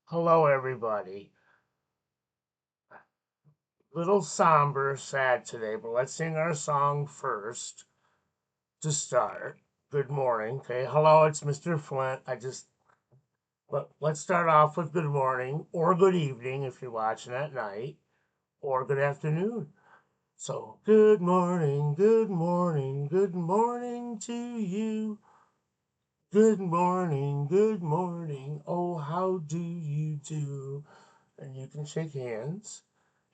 Hello, everybody. Little somber, sad today, but let's sing our song first to start. Good morning. Okay, hello, it's Mr. Flint. Let's start off with good morning or good evening if you're watching at night, or good afternoon. So, good morning to you. Good morning. Oh, how do you do? And you can shake hands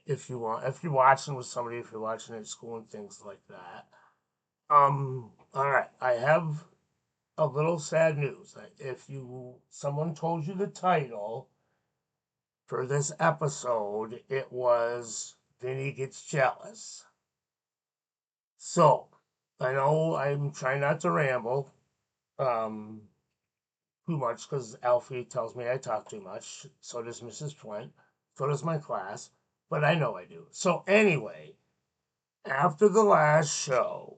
if you want. If you're watching with somebody, if you're watching at school and things like that. All right. I have a little sad news. If someone told you the title for this episode, it was Vinny Gets Jealous. So I know I'm trying not to ramble um too much because Alfie tells me I talk too much. So does Mrs. Flint. So does my class. But I know I do. So anyway, after the last show,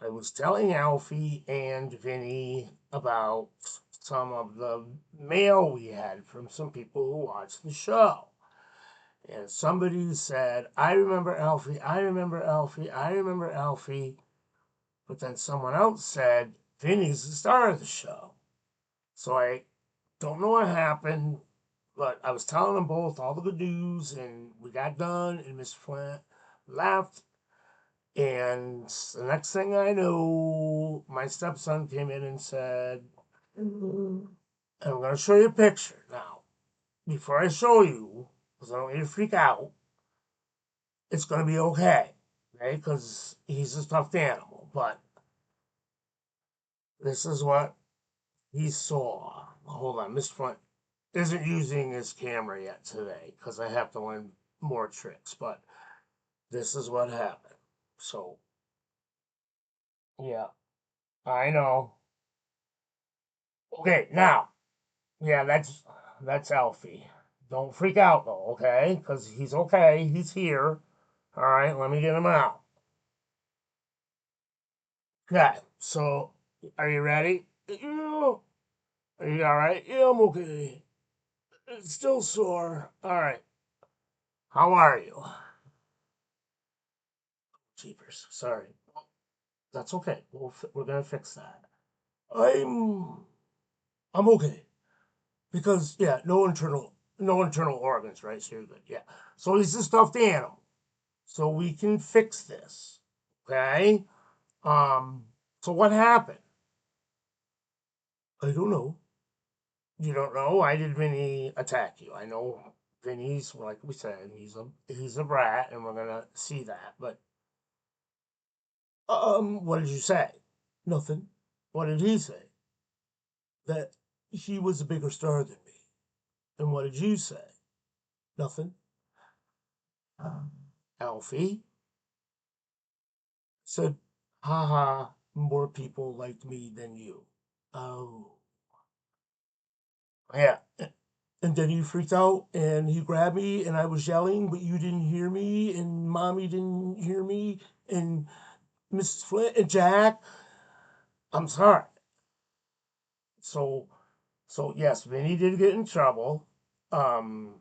I was telling Alfie and Vinny about some of the mail we had from some people who watched the show. And somebody said, I remember Alfie, I remember Alfie, I remember Alfie. But then someone else said, Vinny's the star of the show. So I don't know what happened, but I was telling them both all the good news, and we got done, and Miss Flint laughed. And the next thing I know, my stepson came in and said, I'm going to show you a picture. Now, before I show you, because I don't want you to freak out, it's going to be okay, okay? Because he's a stuffed animal. But this is what he saw. Hold on, Miss Flint isn't using his camera yet today because I have to learn more tricks. But this is what happened. So, yeah, I know. Okay, now, yeah, that's Alfie. Don't freak out though, okay? Because he's okay. He's here. All right, let me get him out. Okay, so are you ready? Yeah. Are you all right? Yeah, I'm okay. It's still sore. All right. How are you? Jeepers. Sorry. That's okay. We're gonna fix that. I'm I'm okay because yeah, no internal organs, right? So you're good. Yeah. So he's a stuffed animal. So we can fix this. Okay. Um, so what happened? I don't know. You don't know? Why did Vinny attack you? I know Vinny's like we said, he's a brat, and we're gonna see that. But what did you say? Nothing. What did he say? That he was a bigger star than me. And what did you say? Nothing. Alfie said, haha, more people liked me than you. Oh, yeah. And then he freaked out and he grabbed me and I was yelling, but you didn't hear me and mommy didn't hear me and Mrs. Flint and Jack. I'm sorry. So, so yes, Vinny did get in trouble. Um,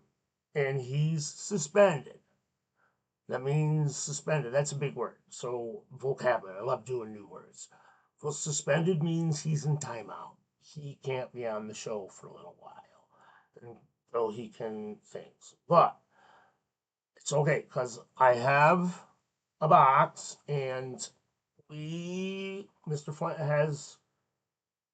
and he's suspended. That means suspended. That's a big word. So vocabulary. I love doing new words. Well, suspended means he's in timeout. He can't be on the show for a little while until he can things. But it's okay because I have a box and Mr. Flint has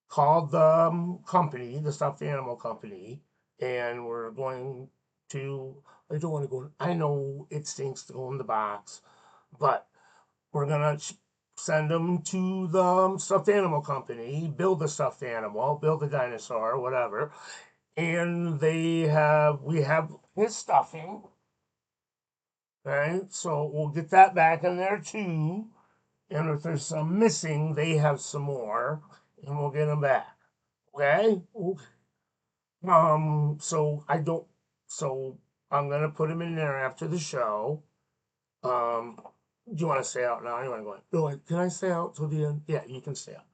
called the company, the stuffed animal company, and we're going to. I don't want to go. I know it stinks to go in the box, but we're gonna send them to the stuffed animal company, build the stuffed animal, build the dinosaur, whatever, and we have his stuffing, right? So we'll get that back in there too. And if there's some missing, they have some more, and we'll get them back. Okay? Okay. So I don't. So I'm gonna put him in there after the show. Do you want to stay out now? You want to go in? No, can I stay out till the end? Yeah, you can stay out.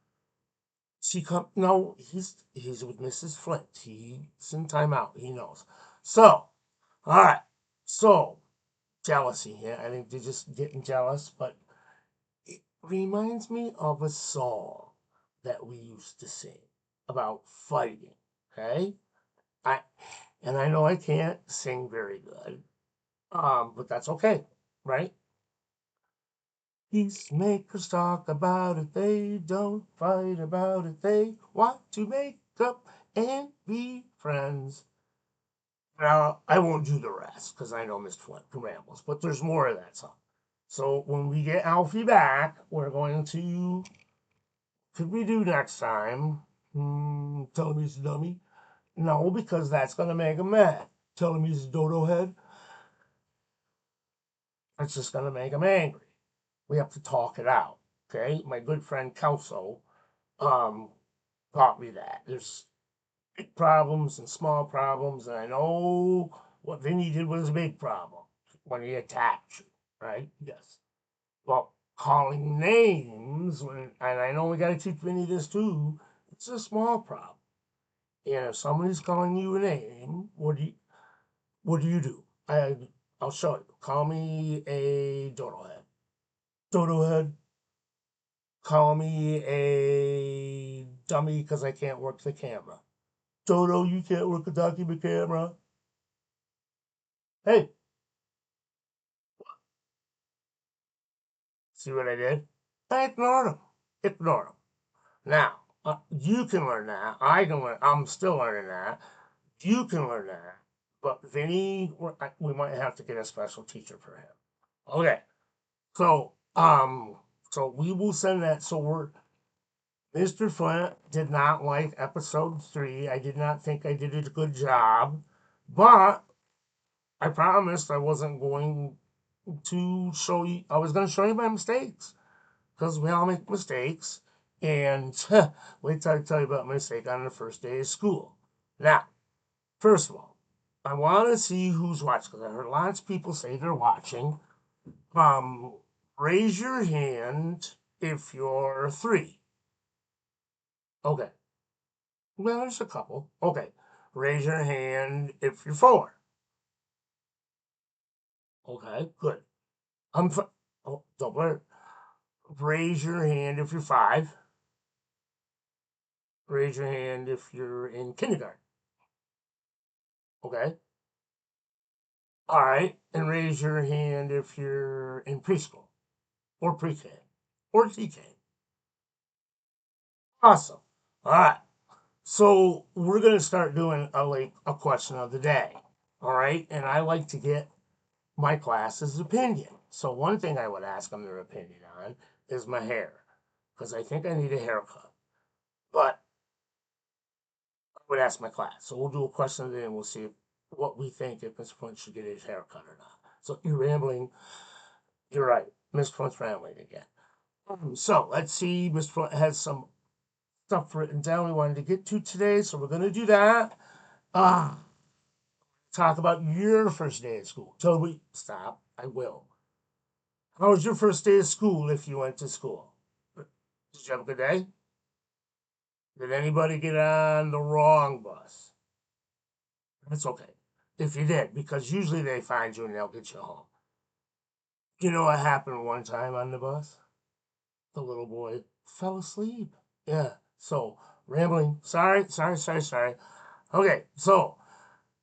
She come no, he's with Mrs. Flint. He's in timeout. He knows. So, all right. So jealousy here. I think they're just getting jealous, but it reminds me of a song that we used to sing about fighting. Okay, I and I know I can't sing very good, but that's okay, right? Peacemakers talk about it, they don't fight about it. They want to make up and be friends. Now, I won't do the rest because I know Miss Flint rambles, but there's more of that song. So when we get Alfie back, we're going to. Could we do next time? Tell him he's a dummy? No, because that's going to make him mad. Tell him he's a dodo head? That's just going to make him angry. We have to talk it out. Okay? My good friend Kelso um, taught me that. There's big problems and small problems, and I know what Vinny did was a big problem when he attacked you, right? Yes. Well, calling names, and I know we got to teach Vinny this too, it's a small problem. And if somebody's calling you a name, what do you do? I'll show you. Call me a dodo head. Dodo head. Call me a dummy because I can't work the camera. Dodo, you can't work a document camera. Hey, see what I did? I ignored him. Ignore him. Now, you can learn that. I can learn. I'm still learning that. You can learn that. But Vinny, we might have to get a special teacher for him. Okay. So, so we will send that. So Mr. Flint did not like episode 3. I did not think I did a good job, but I promised I wasn't going to show you. I was going to show you my mistakes because we all make mistakes. And wait till I tell you about my mistake on the first day of school. Now, first of all, I want to see who's watching because I heard lots of people say they're watching. Um, Raise your hand if you're 3. Okay. Well, there's a couple. Okay. Raise your hand if you're 4. Okay, good. Oh, don't blur. Raise your hand if you're 5. Raise your hand if you're in kindergarten. Okay. All right. And raise your hand if you're in preschool or pre-K or TK. Awesome. All right. So we're gonna start doing a question of the day. All right. And I like to get my class's opinion. So one thing I would ask them their opinion on is my hair, because I think I need a haircut. But I would ask my class. So we'll do a question today and we'll see what we think if Mr. Flint should get his haircut or not. So you're rambling. You're right. Mr. Flint's rambling again. So let's see. Mr. Flint has some stuff written down we wanted to get to today. So we're going to do that. Uh, Talk about your first day at school. Toby, stop. I will. How was your first day of school if you went to school? Did you have a good day? Did anybody get on the wrong bus? That's okay. If you did, because usually they find you and they'll get you home. You know what happened one time on the bus? The little boy fell asleep. Yeah. So, rambling. Sorry. Okay. So,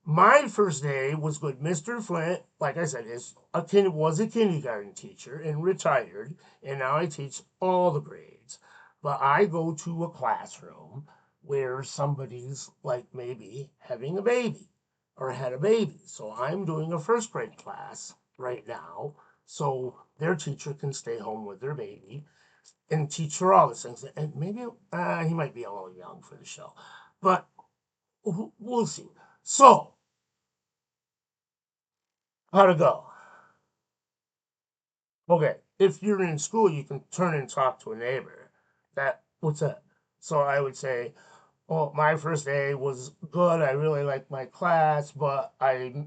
my first day was good. Mr. Flint, like I said, was a kindergarten teacher and retired, and now I teach all the grades. But I go to a classroom where somebody's like maybe having a baby or had a baby. So I'm doing a first grade class right now, so their teacher can stay home with their baby and teach her all these things. And maybe he might be a little young for the show, but we'll see. So how to go? Okay, if you're in school, you can turn and talk to a neighbor. What's that? So I would say, well, my first day was good. I really liked my class, but I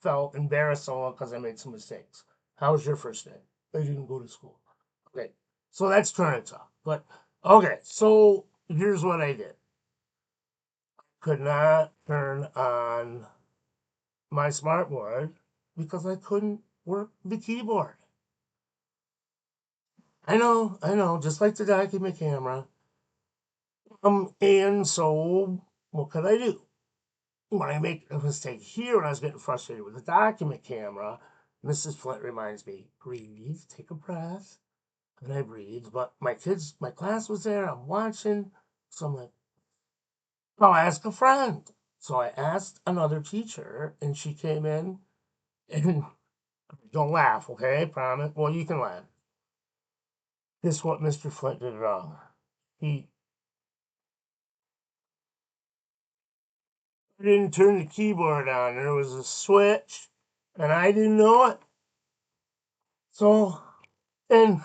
felt embarrassed because I made some mistakes. How was your first day? I didn't go to school. Okay, so that's turn and talk. But okay, so here's what I did. Could not turn on my smartboard because I couldn't work the keyboard. I know, just like the document camera. And so what could I do? When I make a mistake here, when I was getting frustrated with the document camera, Mrs. Flint reminds me, breathe, take a breath. And I breathed, but my class was there, I'm watching. So I'm like, I'll ask a friend. So I asked another teacher, and she came in, and don't laugh, okay? Promise. Well, you can laugh. Guess what Mr. Flint did wrong? He didn't turn the keyboard on. There was a switch, and I didn't know it. So, and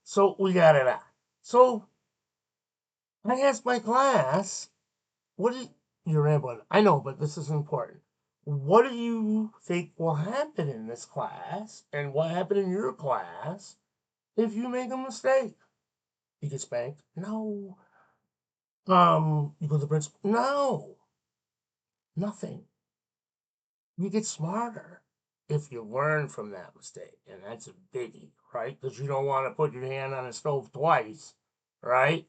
so we got it on. So I asked my class, what do you're rambling? I know, but this is important. What do you think will happen in this class, and what happened in your class if you make a mistake? You get spanked? No. You go to the principal? No. Nothing. You get smarter if you learn from that mistake, and that's a biggie, right? Because you don't want to put your hand on the stove twice, right?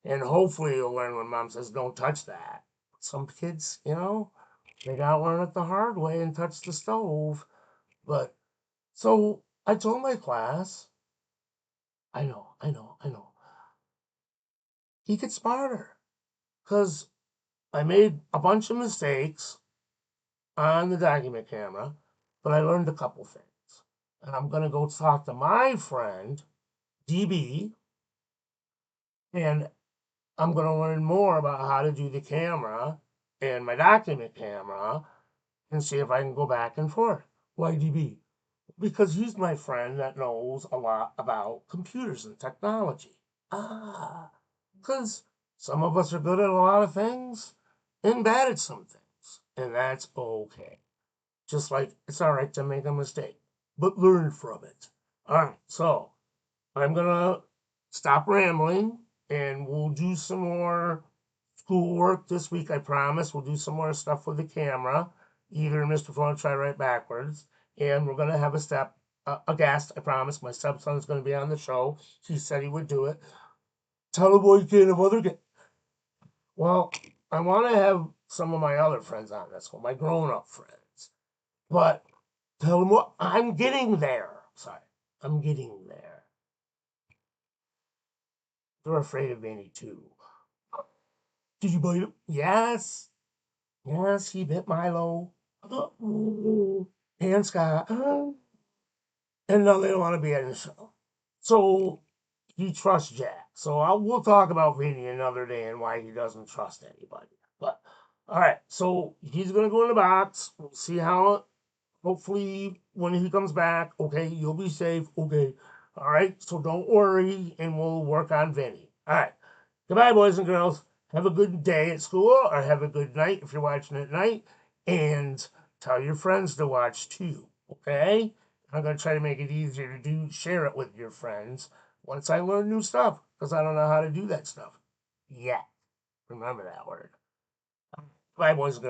And hopefully you'll learn when mom says, don't touch that. Some kids, they gotta learn it the hard way and touch the stove. But so I told my class, I know. He gets smarter because I made a bunch of mistakes on the document camera, but I learned a couple things. And I'm gonna go talk to my friend, DB, and I'm gonna learn more about how to do the camera and my document camera and see if I can go back and forth. Why DB? Because he's my friend that knows a lot about computers and technology. Ah, because some of us are good at a lot of things and bad at some things, and that's okay. Just like it's all right to make a mistake, but learn from it. All right, so I'm gonna stop rambling and we'll do some more schoolwork this week. I promise. We'll do some more stuff with the camera. Either Mr. Phone try right backwards, and we're gonna have a guest. I promise. My stepson's gonna be on the show. He said he would do it. Tell him what you can of other. Well, I want to have some of my other friends on this one, my grown-up friends. But tell them what I'm getting there. Sorry, I'm getting there. They're afraid of Vinny too. Did you bite him? Yes. Yes, he bit Milo. And Scott. And now they don't want to be in the show. So he trusts Jack. So we'll talk about Vinny another day and why he doesn't trust anybody. But all right, so he's gonna go in the box. We'll see how. Hopefully, when he comes back, okay, you'll be safe. Okay, all right. So don't worry, and we'll work on Vinny. All right. Goodbye, boys and girls. Have a good day at school, or have a good night if you're watching at night, and tell your friends to watch too. Okay. I'm gonna try to make it easier to share it with your friends once I learn new stuff, because I don't know how to do that stuff yet. Remember that word. Bye, boys and girls.